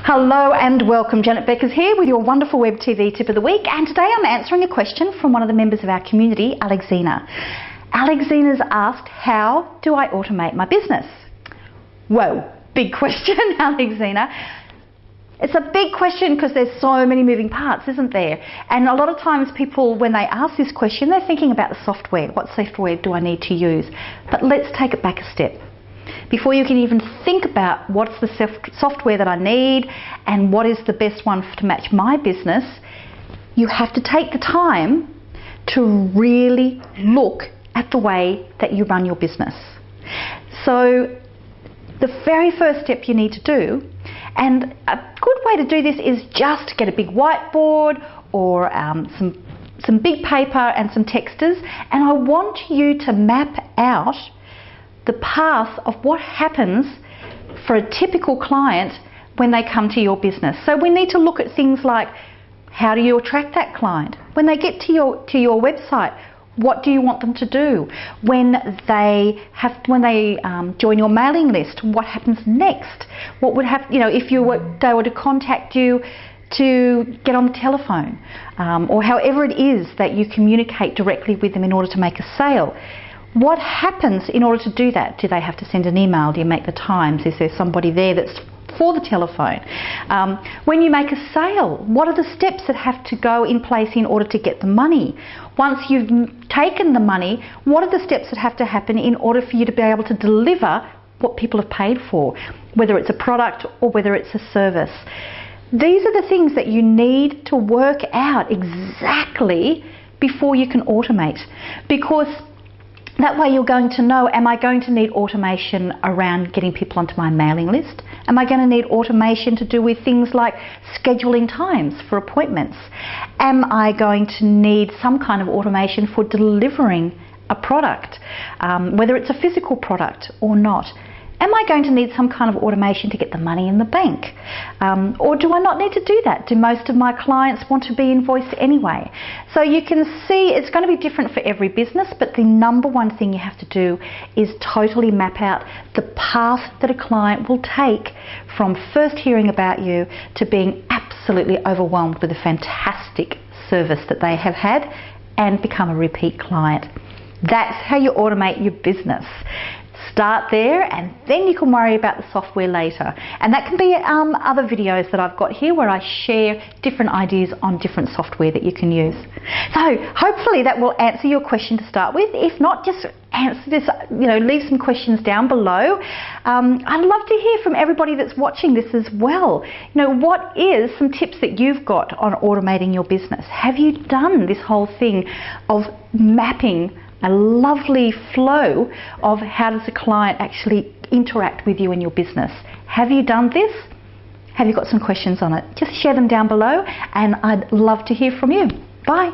Hello and welcome. Janet Beckers here with your wonderful Web TV tip of the week, and today I'm answering a question from one of the members of our community, Alexina. Alexina's asked, how do I automate my business? Whoa, big question, Alexina. It's a big question because there's so many moving parts, isn't there? And a lot of times people, when they ask this question, they're thinking about the software. What software do I need to use? But let's take it back a step. Before you can even think about what's the software that I need and what is the best one to match my business, you have to take the time to really look at the way that you run your business. So the very first step you need to do, and a good way to do this is just get a big whiteboard or some big paper and some texters, and I want you to map out the path of what happens for a typical client when they come to your business. So we need to look at things like, how do you attract that client? When they get to your website, what do you want them to do? When they join your mailing list, what happens next? What would happen, if they were to contact you to get on the telephone, or however it is that you communicate directly with them in order to make a sale? What happens in order to do that? Do they have to send an email? Do you make the times? Is there somebody there that's for the telephone? When you make a sale, what are the steps that have to go in place in order to get the money? Once you've taken the money, what are the steps that have to happen in order for you to be able to deliver what people have paid for, whether it's a product or whether it's a service? These are the things that you need to work out exactly before you can automate, because that way you're going to know, am I going to need automation around getting people onto my mailing list? Am I going to need automation to do with things like scheduling times for appointments? Am I going to need some kind of automation for delivering a product, whether it's a physical product or not? Am I going to need some kind of automation to get the money in the bank? Or do I not need to do that? Do most of my clients want to be invoiced anyway? So you can see it's going to be different for every business, but the number one thing you have to do is totally map out the path that a client will take from first hearing about you to being absolutely overwhelmed with a fantastic service that they have had and become a repeat client. That's how you automate your business. Start there, and then you can worry about the software later. And that can be other videos that I've got here where I share different ideas on different software that you can use. So hopefully that will answer your question to start with. If not, just answer this, leave some questions down below. I'd love to hear from everybody that's watching this as well. What is some tips that you've got on automating your business? Have you done this whole thing of mapping a lovely flow of how does a client actually interact with you in your business? Have you done this? Have you got some questions on it? Just share them down below, and I'd love to hear from you. Bye.